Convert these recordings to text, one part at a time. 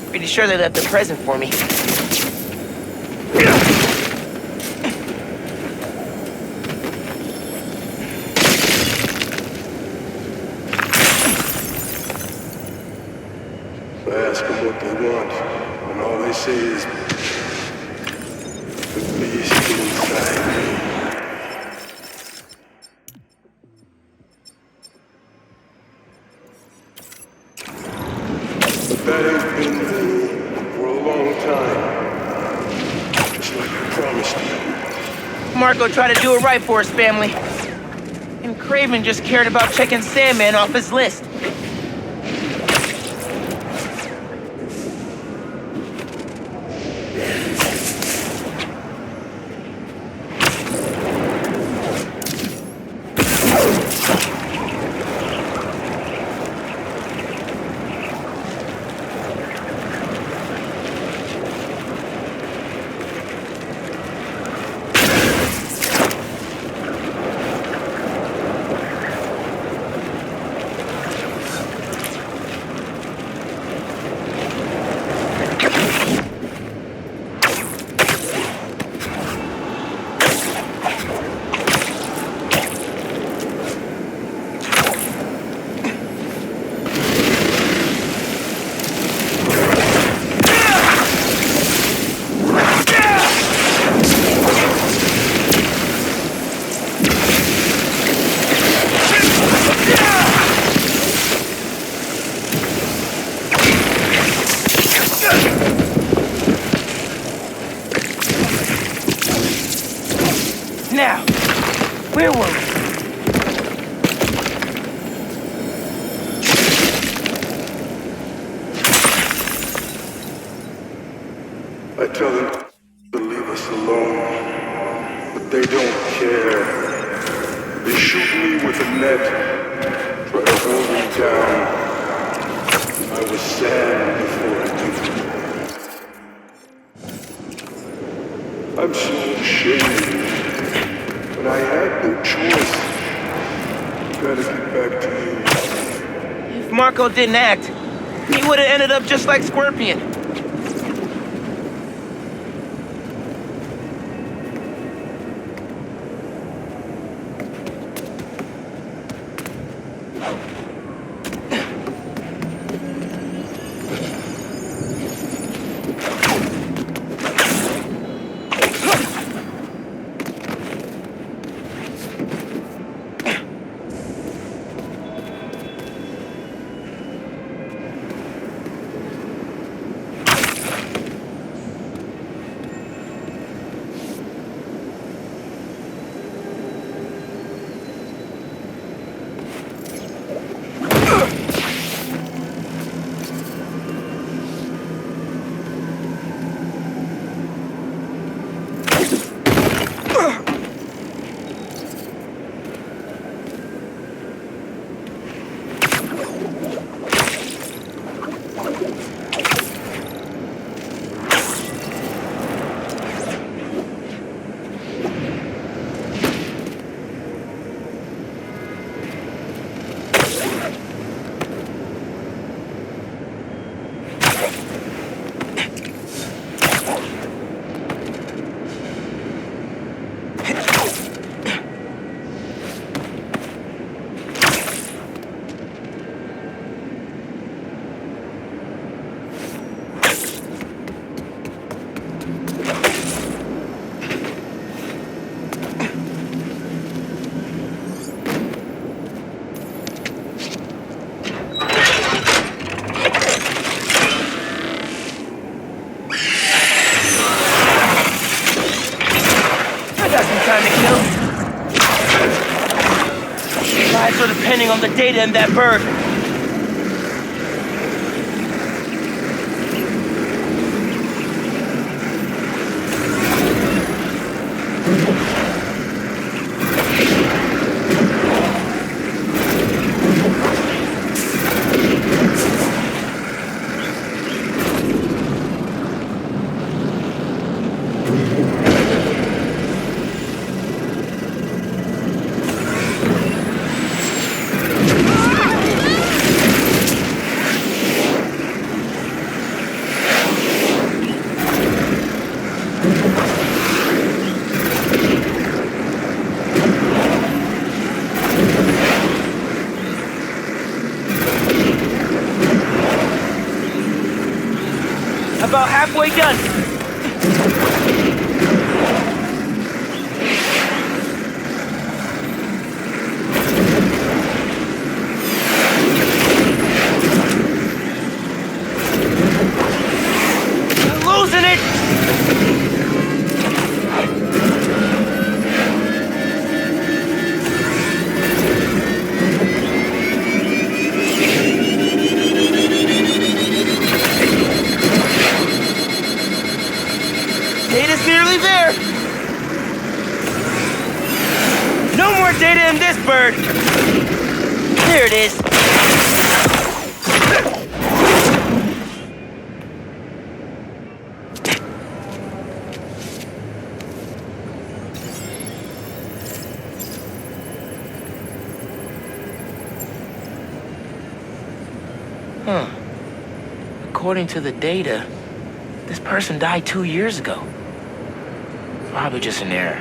Pretty sure they left a present for me. I ask them what they want, and all they say is, the beast inside me. But that ain't been me for a long time. Just like I promised you. Marco tried to do it right for his family. And Craven just cared about checking Sandman off his list. Now, where were we? I tell them to leave us alone, but they don't care. They shoot me with a net, try to hold me down. I was sand before I knew. I'm so ashamed, but I had no choice. Gotta get back to you. If Marco didn't act, he would have ended up just like Scorpion. got some time to kill. Lives are depending on the data in that bird. About halfway done. Losing it. Data's nearly there. No more data in this bird. There it is. Huh. According to the data, this person died 2 years ago. Probably just an error.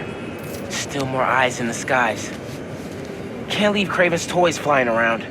Still more eyes in the skies. Can't leave Kraven's toys flying around.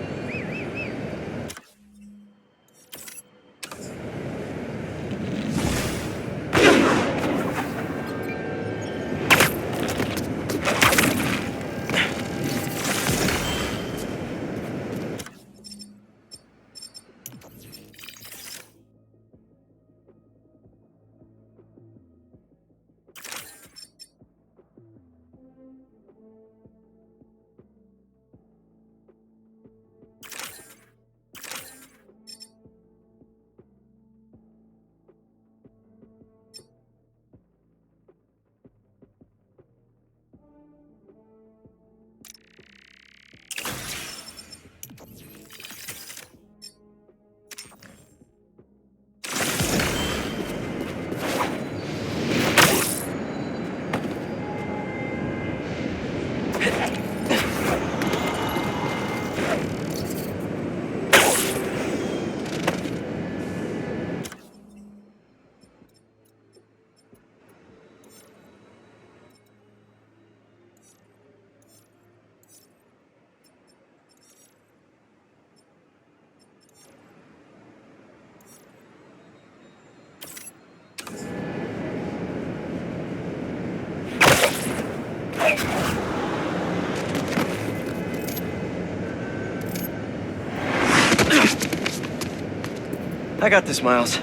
I got this, Miles.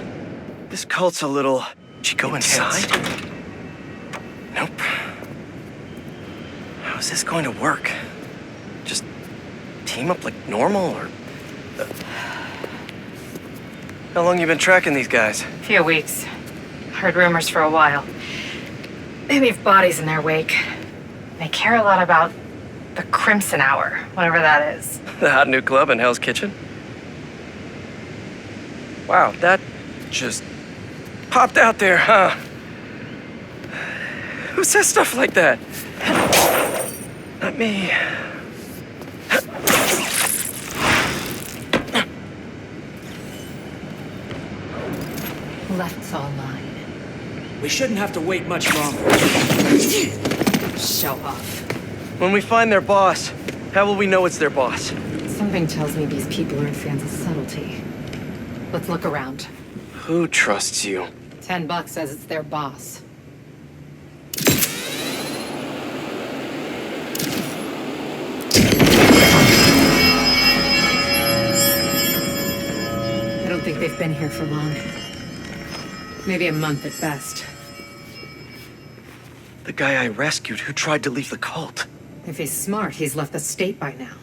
This cult's a little... Did you go inside? Nope. How's this going to work? Just team up like normal, or... How long you been tracking these guys? Few weeks. Heard rumors for a while. They leave bodies in their wake. They care a lot about the Crimson Hour, whatever that is. The hot new club in Hell's Kitchen? Wow, that just popped out there, huh? Who says stuff like that? Not me. Left's all mine. We shouldn't have to wait much longer. Show off. When we find their boss, how will we know it's their boss? Something tells me these people aren't fans of subtlety. Let's look around. Who trusts you? $10 says it's their boss. I don't think they've been here for long. Maybe a month at best. The guy I rescued who tried to leave the cult. If he's smart, he's left the state by now.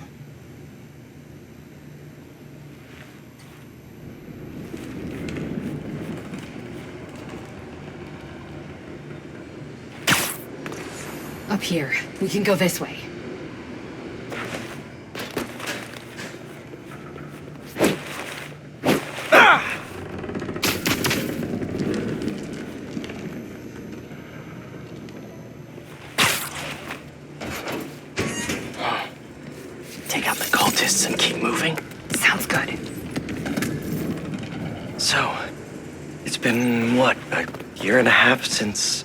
Up here. We can go this way. Take out the cultists and keep moving. Sounds good. So, it's been, what, a year and a half since...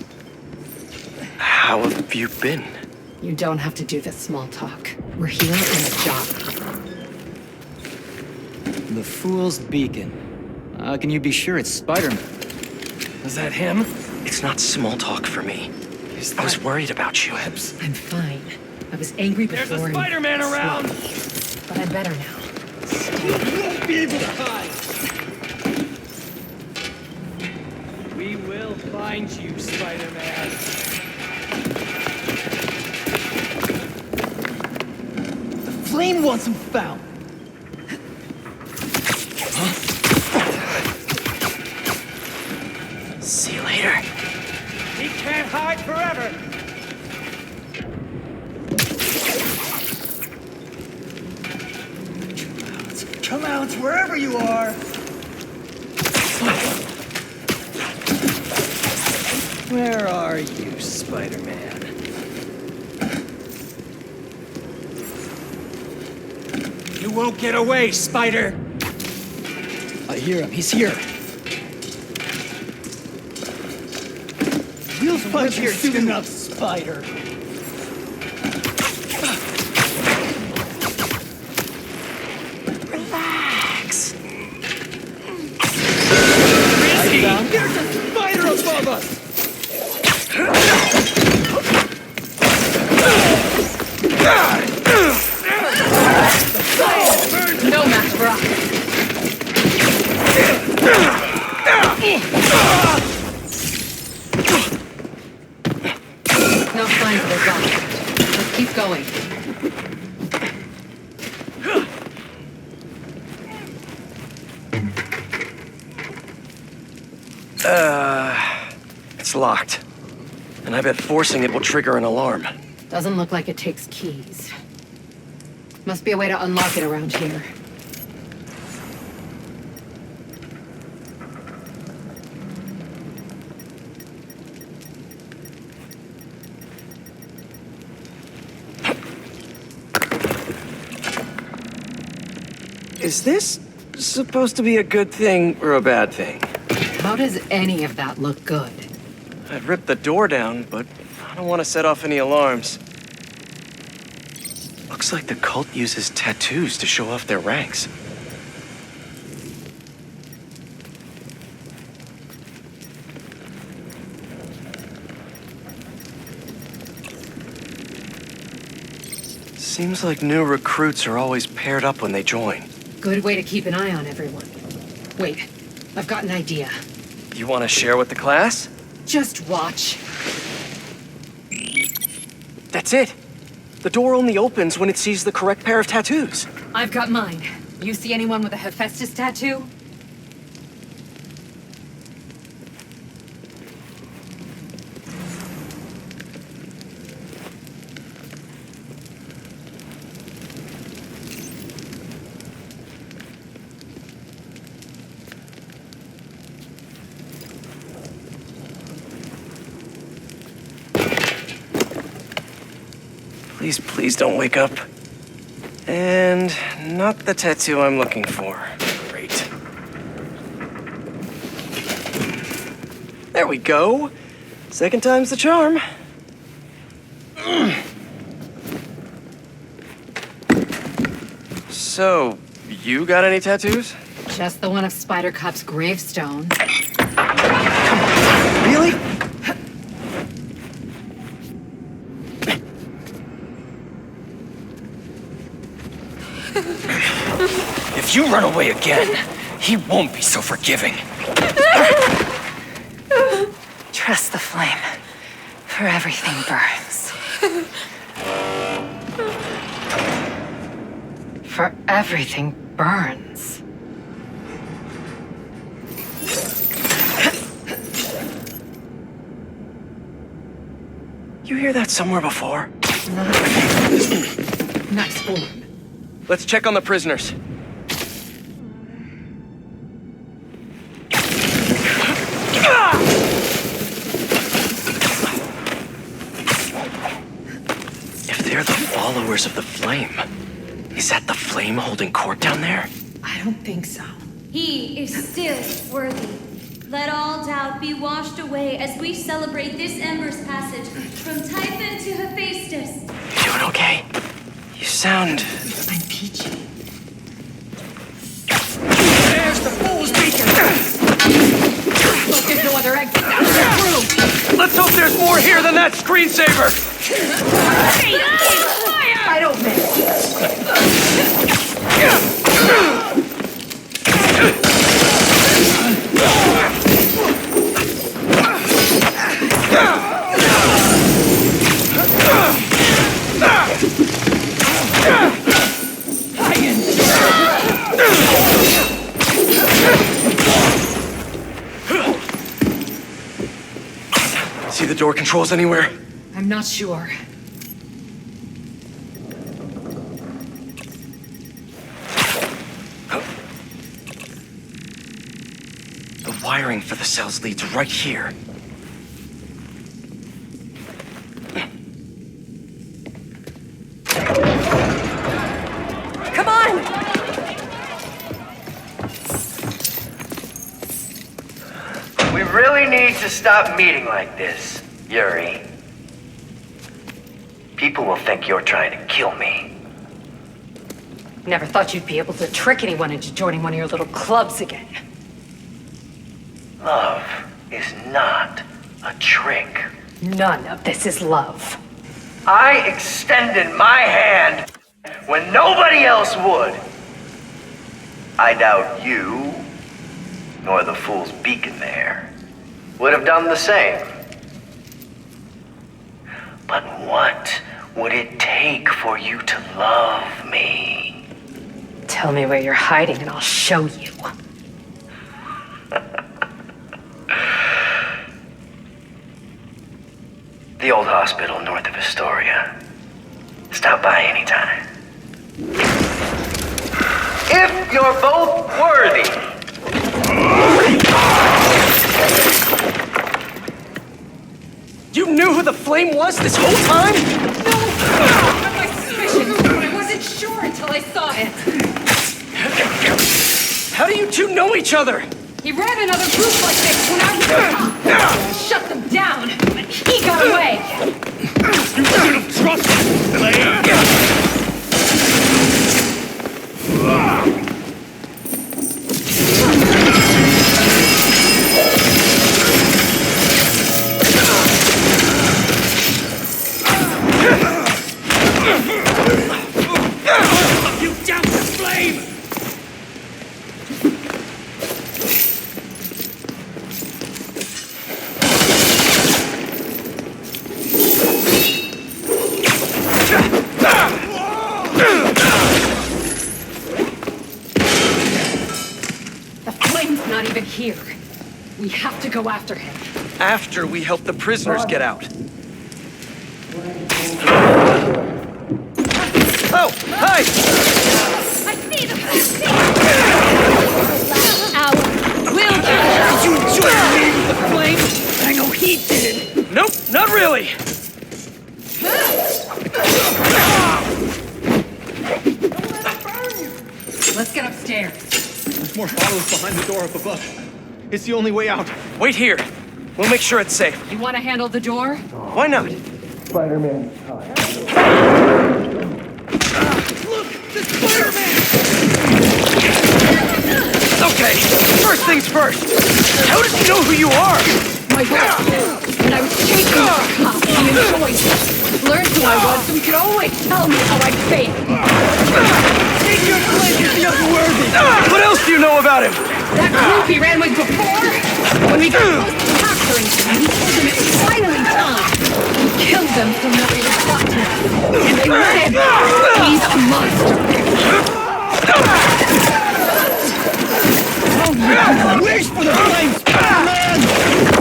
How have you been? You don't have to do this small talk. We're here on a job. The Fool's Beacon. How can you be sure it's Spider-Man? Is that him? It's not small talk for me. I was worried about you. I'm fine. I was angry before. There's a Spider-Man around! But I'm better now. You won't be able to hide! We will find you, Spider-Man. The flame wants him found. See you later. He can't hide forever! Come out wherever you are! Where are you, Spider-Man? You won't get away, Spider! I hear him. He's here. We'll find you soon enough, Spider. Relax. There's a spider above us! No match for us. No signs of their gone. Let's keep going. It's locked. And I bet forcing it will trigger an alarm. Doesn't look like it takes keys. Must be a way to unlock it around here. Is this supposed to be a good thing or a bad thing? How does any of that look good? I'd rip the door down, but I don't want to set off any alarms. Looks like the cult uses tattoos to show off their ranks. Seems like new recruits are always paired up when they join. Good way to keep an eye on everyone. Wait, I've got an idea. You want to share with the class? Just watch. That's it. The door only opens when it sees the correct pair of tattoos. I've got mine. You see anyone with a Hephaestus tattoo? Please, please don't wake up. And not the tattoo I'm looking for. Great. There we go. Second time's the charm. So, you got any tattoos? Just the one of Spider Cop's gravestone. Really? If you run away again, he won't be so forgiving. Trust the flame. For everything burns. For everything burns. You hear that somewhere before? Nice one. Let's check on the prisoners. If they're the followers of the Flame, is that the Flame holding court down there? I don't think so. He is still worthy. Let all doubt be washed away as we celebrate this Ember's passage from Typhon to Hephaestus. You doing okay? You sound... I'm peachy. There's the fool's beacon! Look, there's no other exit out of that room. Let's hope there's more here than that screensaver! I don't miss. See the door controls anywhere? I'm not sure. The wiring for the cells leads right here. Come on! We really need to stop meeting like this, Yuri. People will think you're trying to kill me. Never thought you'd be able to trick anyone into joining one of your little clubs again. Love is not a trick. None of this is love. I extended my hand when nobody else would. I doubt you, nor the fool's beacon there, would have done the same. But what would it take for you to love me? Tell me where you're hiding and I'll show you. The old hospital north of Astoria. Stop by anytime. If you're both worthy. You knew who the Flame was this whole time? No! I had my suspicions, but I wasn't sure until I saw it. How do you two know each other? He ran another group like this when I was shut them down, but he got away. You should have trusted Flame! You down with Flame! The Flame's not even here. We have to go after him. After we help the prisoners get out. Oh, hi! I see the last hour will Did you join me with the Flame? I know he did! Nope, not really! Let's get upstairs. There's more followers behind the door up above. It's the only way out. Wait here. We'll make sure it's safe. You want to handle the door? Why not? Look! The Spider-Man! Okay, first things first. How does he know who you are? My boss did. When I was chasing the cops, he enjoyed it. Learned who I was so he could always tell me how I failed. Take your place if you're worthy! What else do you know about him? That group he ran with before? When we got close to the hospital, Harrington. He told them it was finally time. He killed them from what we were taught to. And they let him. He's a monster. Wish for the flames, Spider-Man!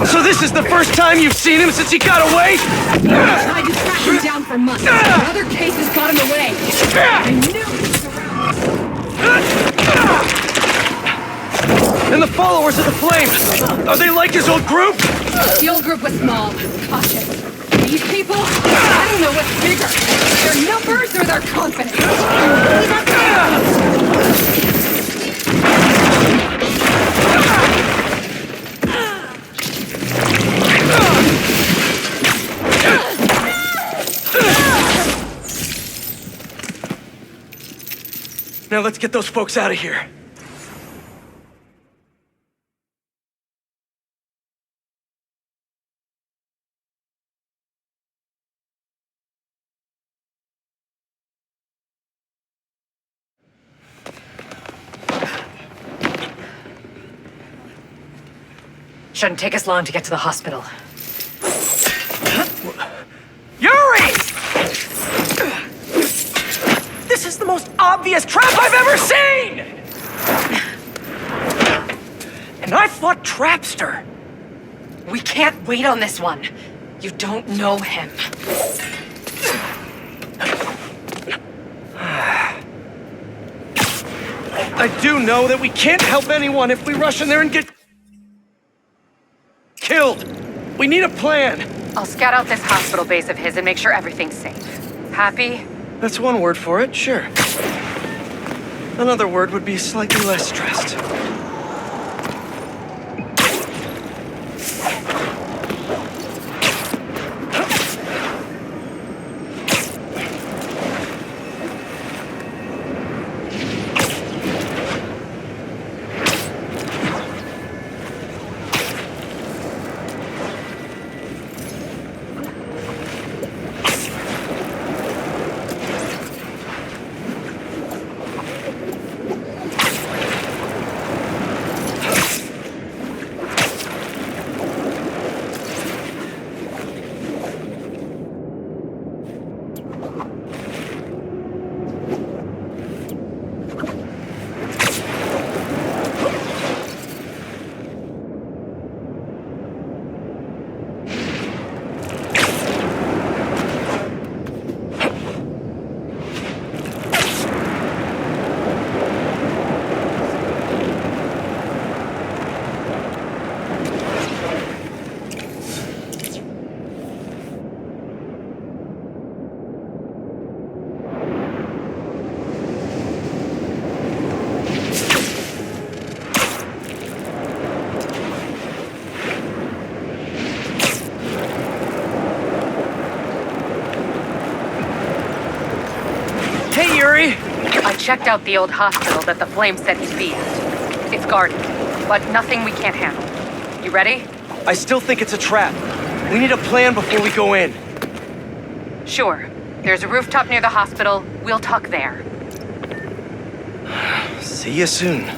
So this is the first time you've seen him since he got away? I tried to track him down for months. Other cases got him away. I knew he was around. And the followers of the Flame, are they like his old group? The old group was small, cautious. These people, I don't know what's bigger. Their numbers or their confidence. Now let's get those folks out of here. Shouldn't take us long to get to the hospital. Yuri! This is the most obvious trap I've ever seen! And I fought Trapster. We can't wait on this one. You don't know him. I do know that we can't help anyone if we rush in there and get killed. We need a plan. I'll scout out this hospital base of his and make sure everything's safe. Happy? That's one word for it, sure. Another word would be slightly less stressed. Hey, Yuri! I checked out the old hospital that the Flame said he'd be at. It's guarded, but nothing we can't handle. You ready? I still think it's a trap. We need a plan before we go in. Sure. There's a rooftop near the hospital. We'll talk there. See you soon.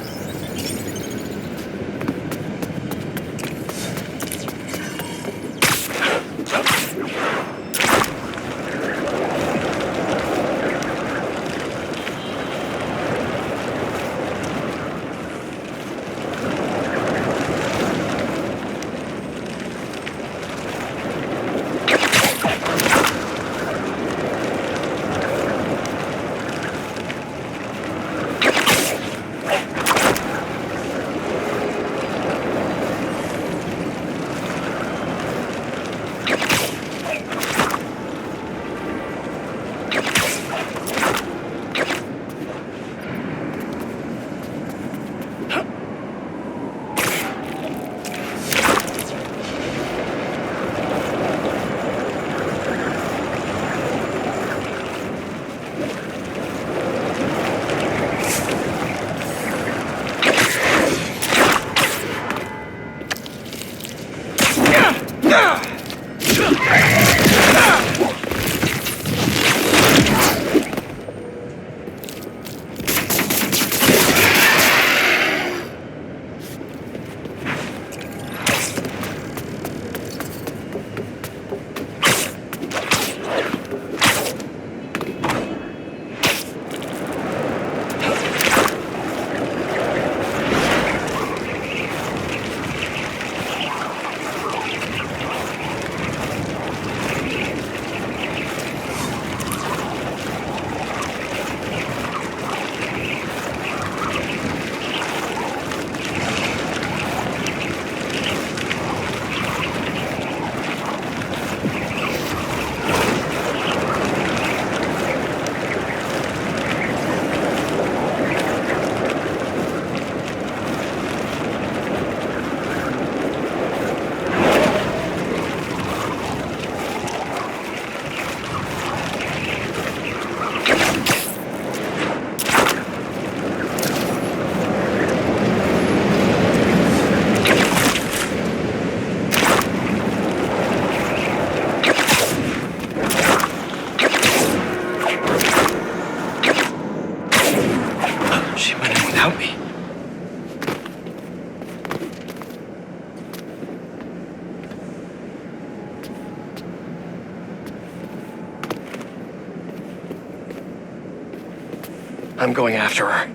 I'm going after her.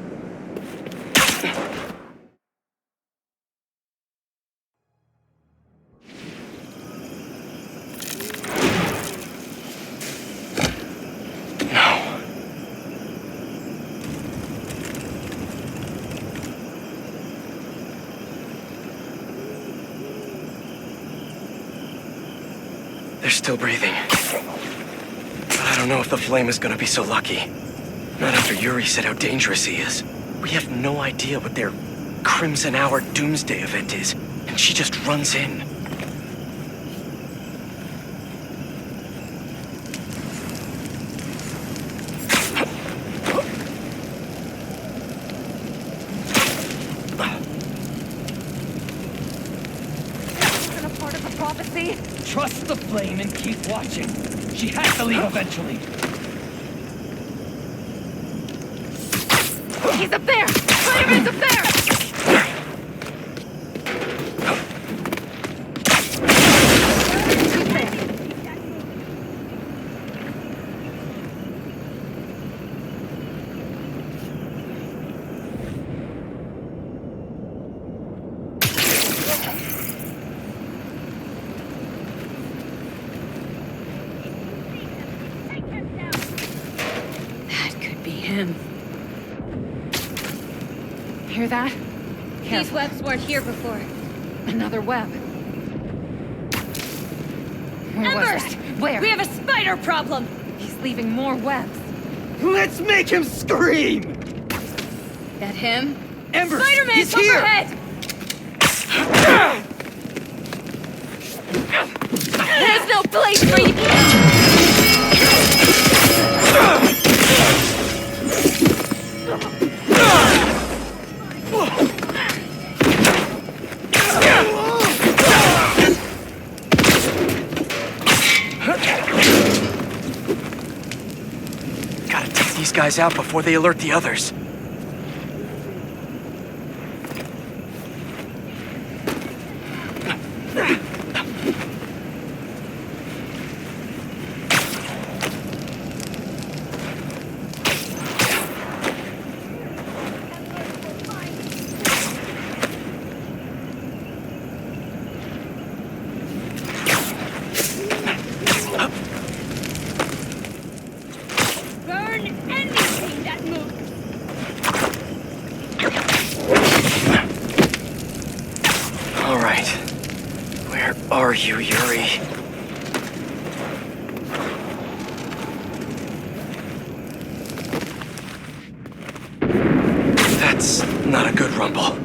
No. They're still breathing. But I don't know if the flame is gonna be so lucky. Not after Yuri said how dangerous he is. We have no idea what their Crimson Hour doomsday event is, and she just runs in. Isn't a part of the prophecy? Trust the flame and keep watching. She has to leave eventually. He's up there! Spider-Man's up there! That could be him. Hear that? These webs weren't here before. Another web. Where was Embers! that? Where? We have a spider problem! He's leaving more webs. Let's make him scream! That him? Embers, Spider-Man's he's up here! ahead! There's no place for you! Gotta take these guys out before they alert the others. Burn anything that moves! All right. Where are you, Yuri? That's not a good rumble.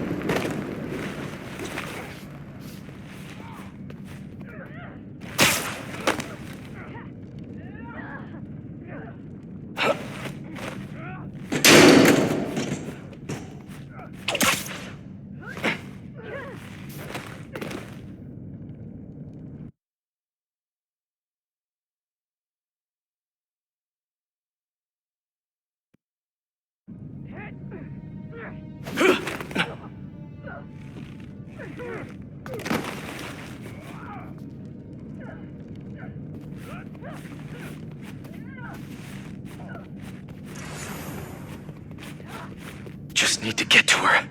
Just need to get to her.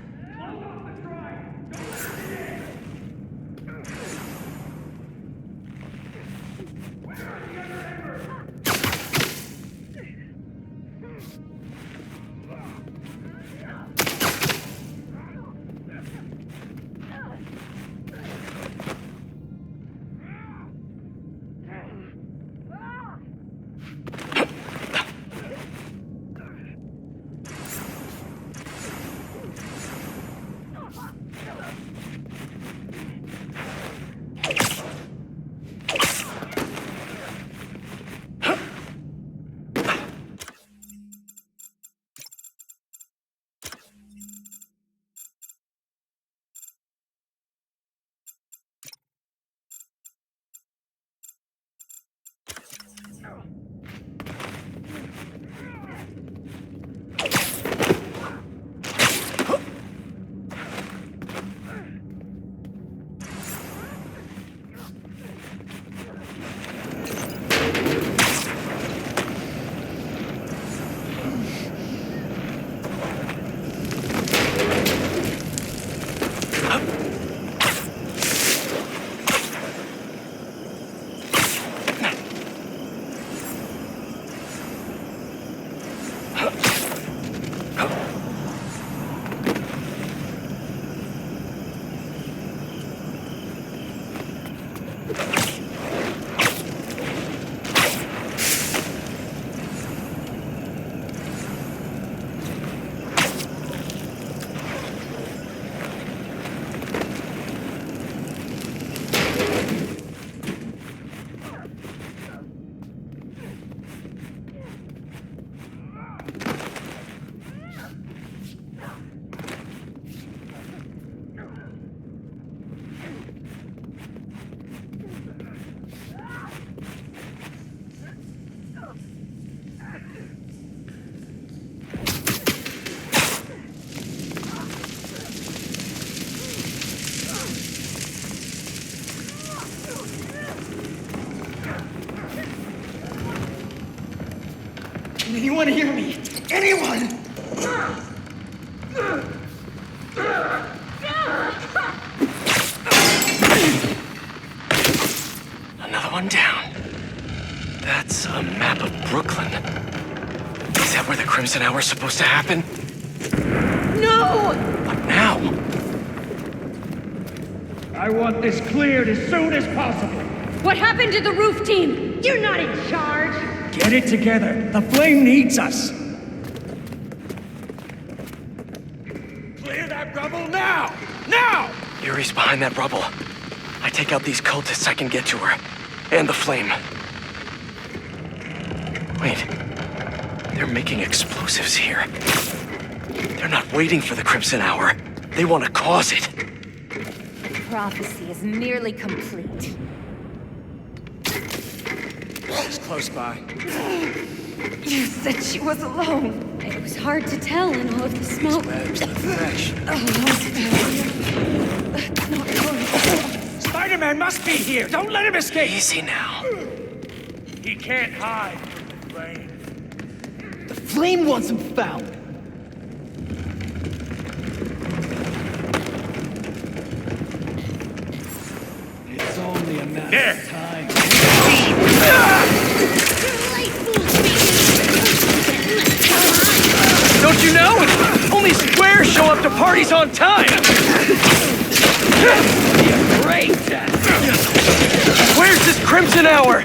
Can anyone hear me? Anyone? Another one down. That's a map of Brooklyn. Is that where the Crimson Hour's supposed to happen? No! What now? I want this cleared as soon as possible. What happened to the roof team? You're not in charge. Get it together. The flame needs us. Clear that rubble now! Now! Yuri's behind that rubble. I take out these cultists, I can get to her. And the flame. Wait. They're making explosives here. They're not waiting for the Crimson Hour. They want to cause it. Prophecy is nearly complete. It's close by. You said she was alone. It was hard to tell in all of the smoke. Where's the fresh? That's not good. Spider-Man must be here! Don't let him escape! Easy now. He can't hide from the flame. The flame wants him found. It's only a matter of time. Don't you know? Only squares show up to parties on time! Great! Where's this Crimson Hour?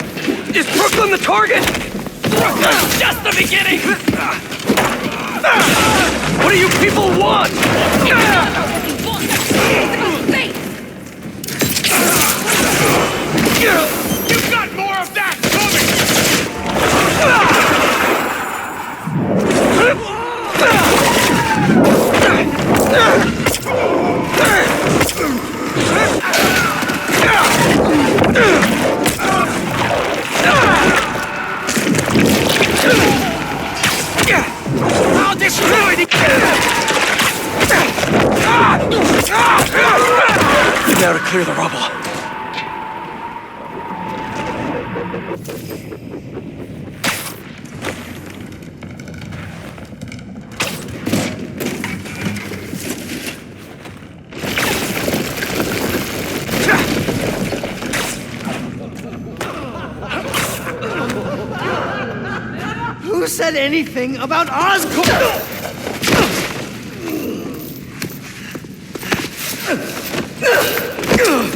Is Brooklyn the target? Brooklyn's just the beginning! What do you people want? You've got more of that coming! I'll destroy the... Now to clear the rubble. Who said anything about Oscorp?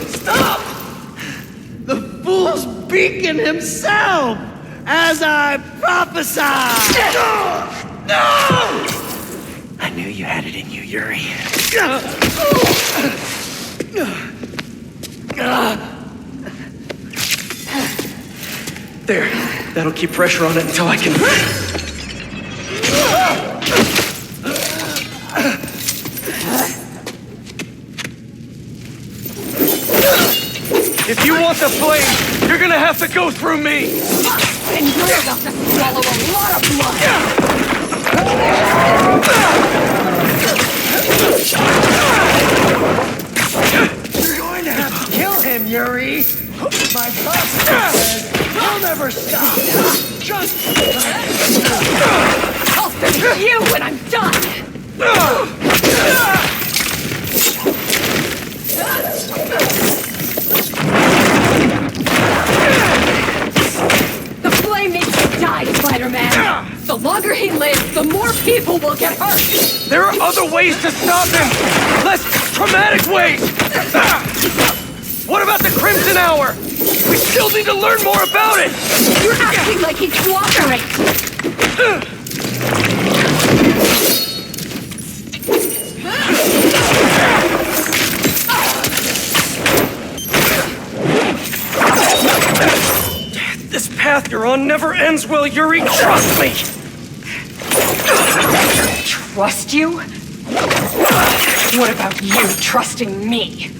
Stop! The fool's beacon himself, as I prophesied! No! I knew you had it in you, Yuri. There. That'll keep pressure on it until I can... If you want the flame, you're gonna have to go through me! And you're about to swallow a lot of blood. You're going to have to kill him, Yuri! My prophet says he'll never stop! Just... I'll finish you when I'm done. The flame needs to die, Spider-Man. The longer he lives, the more people will get hurt. There are other ways to stop him! Less traumatic ways! What about the Crimson Hour? We still need to learn more about it! You're acting like he's cooperating. This path you're on never ends well, Yuri. Trust me! Trust you? What about you trusting me?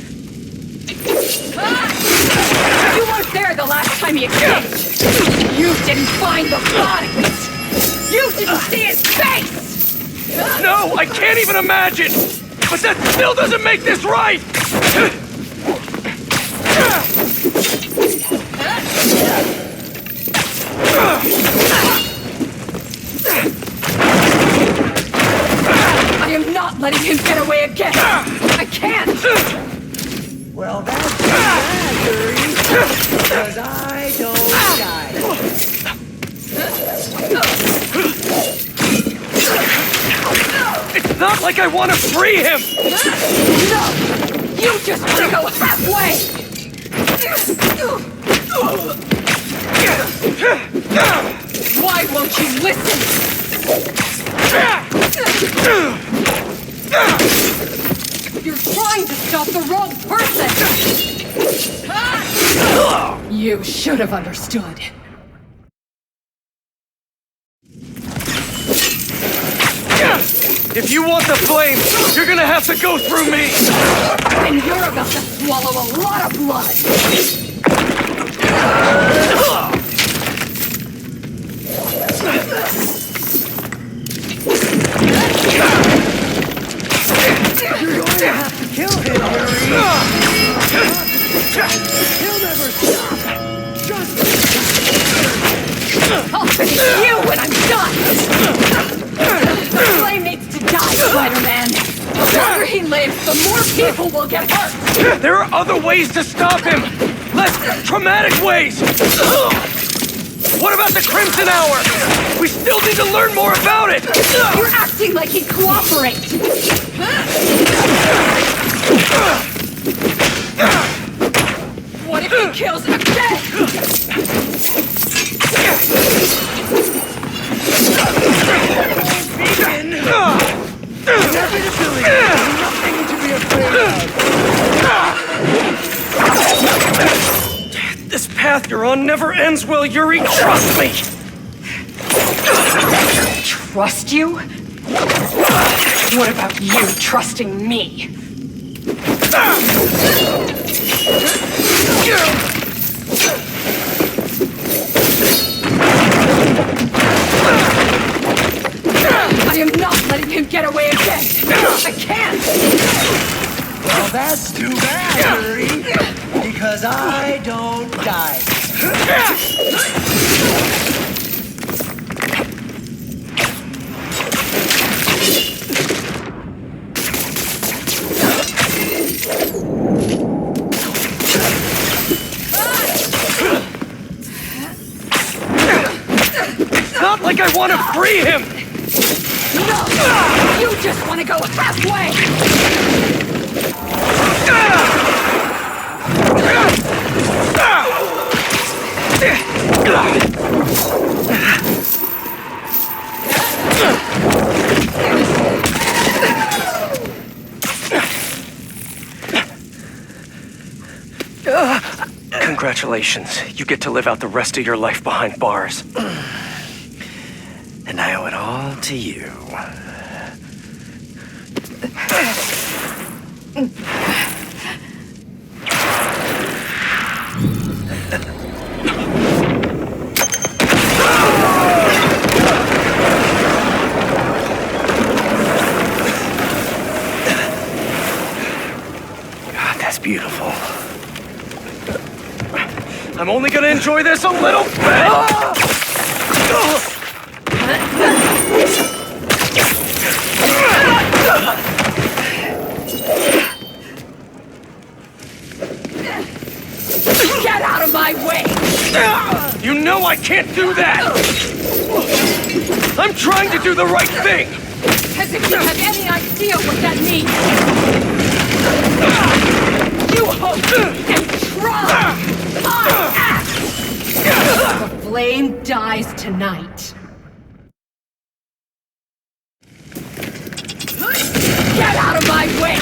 You weren't there the last time he escaped. You didn't find the bodies. You didn't see his face. No, I can't even imagine! But that still doesn't make this right! letting him get away again! I can't! Well, that's too bad, Yuri. Because I don't die. It's not like I want to free him! No! You just want to go halfway! Why won't you listen? You're trying to stop the wrong person! You should have understood. If you want the flame, you're gonna have to go through me! And you're about to swallow a lot of blood! You're going to have to kill him, Yuri. He'll never stop. Just I'll finish you when I'm done! The flame needs to die, Spider-Man! The longer he lives, the more people will get hurt! There are other ways to stop him! Less traumatic ways! What about the Crimson Hour? We still need to learn more about it! You're acting like he'd cooperate! What if he kills him dead? inevitability. Nothing to be afraid of. This path you're on never ends well, Yuri. Trust me! Trust you? What about you trusting me? I am not letting him get away again! I can't! Well, that's too bad, Yuri. Because I don't die. It's not like I want to free him! No! You just want to go halfway! Congratulations. You get to live out the rest of your life behind bars. And I owe it all to you. God, that's beautiful. I'm only gonna enjoy this a little bit! Get out of my way! You know I can't do that! I'm trying to do the right thing! As if you have any idea what that means! You hope and try! I act! The flame dies tonight. Get out of my way!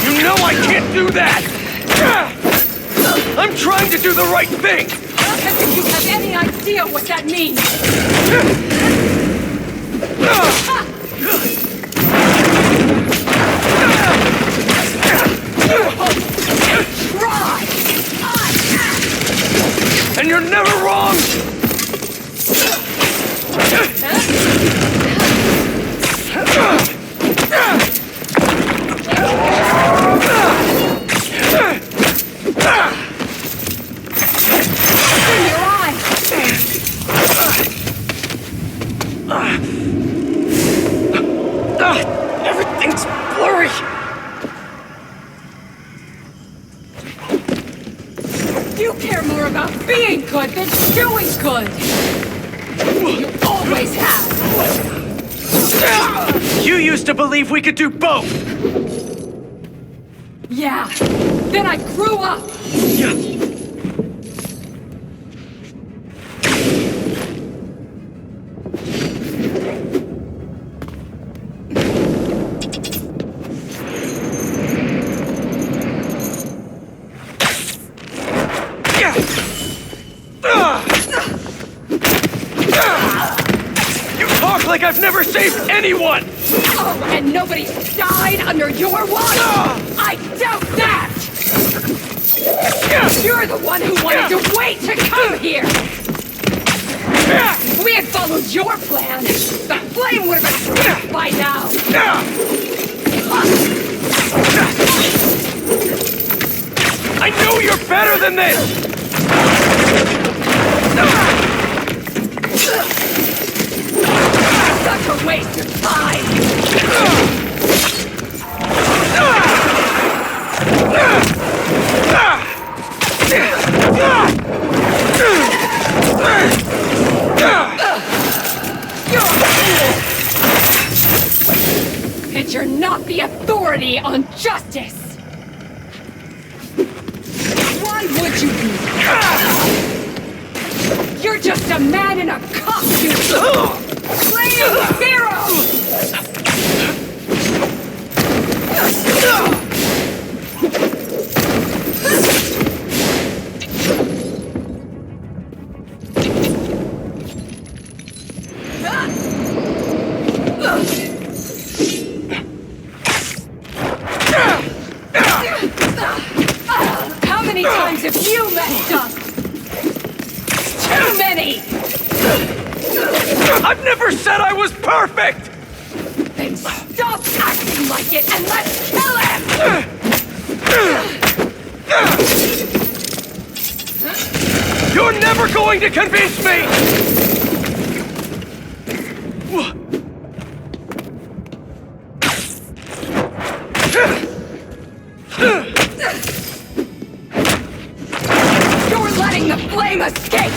You know I can't do that! I'm trying to do the right thing! As if you have any idea what that means! You hope and try! I act! And you're never wrong! In your eyes! Everything's blurry! You care more about being good than doing good! You always have! You used to believe we could do both! Yeah, then I grew up! You talk like I've never saved anyone! Oh, and nobody died under your watch? I doubt that! You're the one who wanted to wait to come here! If we had followed your plan, the flame would have been extinct by now! I know you're better than this! Such a waste of time! And you're not the authority on justice! Why would you be? You're just a man in a costume! Playing hero! How many times have you messed up? Too many! I've never said I was perfect! Then stop acting like it and let's kill him! You're never going to convince me! You're letting the flame escape!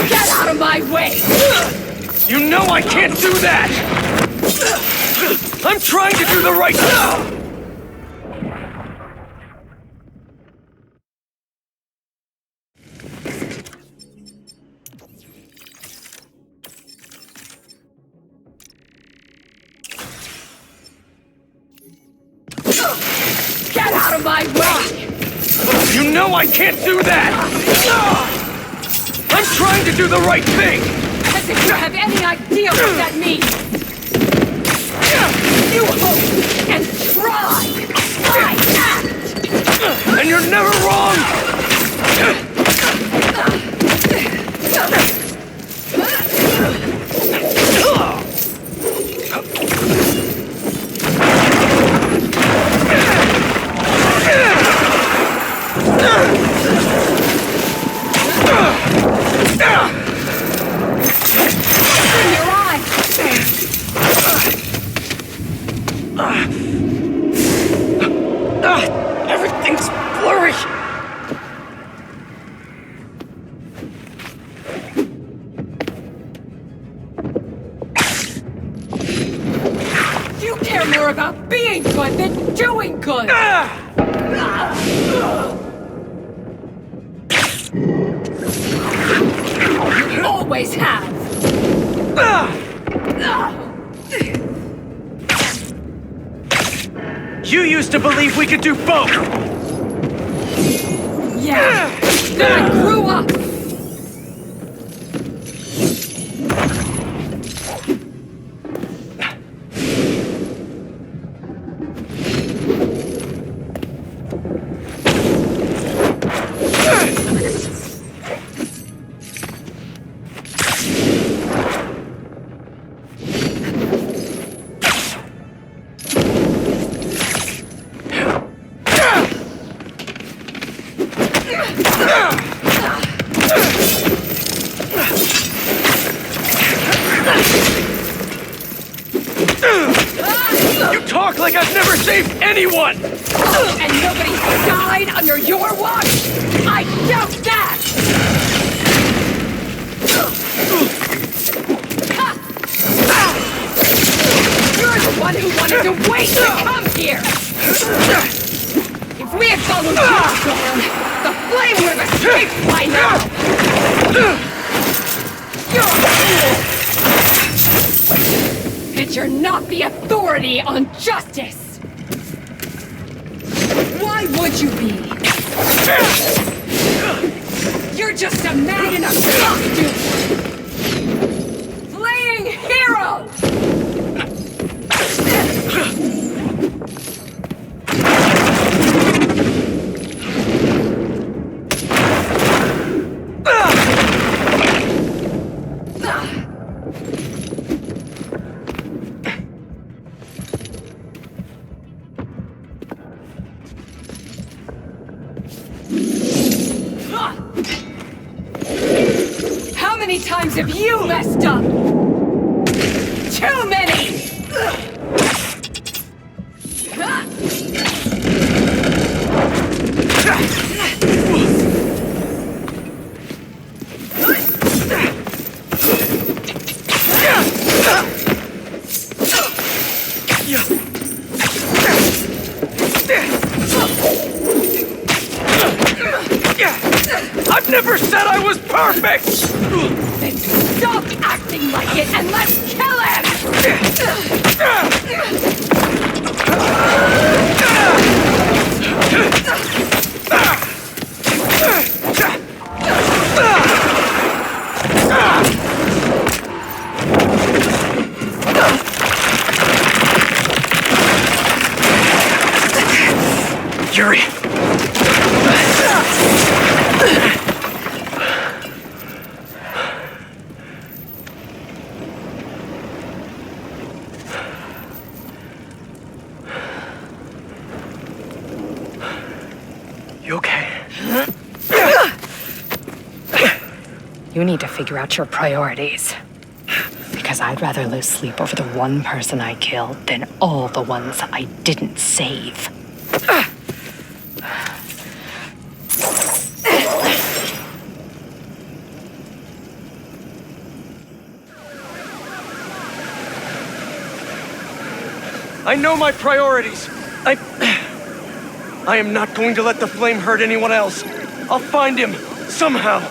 Get out of my way! You know I can't do that! I'm trying to do the right thing! Get out of my way! You know I can't do that! I'm trying to do the right thing! As if you have any idea what that means! You hope and try! I act! And you're never wrong! In your eyes! Everything's blurry! You care more about being good than doing good! You always have! You used to believe we could do both! Yeah! Then I grew up! You talk like I've never saved anyone! And nobody died under your watch? I doubt that! You're the one who wanted to wait to come here! If we had followed your plan, the flame would have escaped by now! You're a fool! And you're not the authority on justice! Why would you be? You're just a man in a costume! Playing hero! How many times have you messed up? Too many! I've never said I was perfect! Then stop acting like it and let's kill him! Yuri! You okay? You need to figure out your priorities. Because I'd rather lose sleep over the one person I killed than all the ones I didn't save. I know my priorities. I am not going to let the flame hurt anyone else. I'll find him, somehow.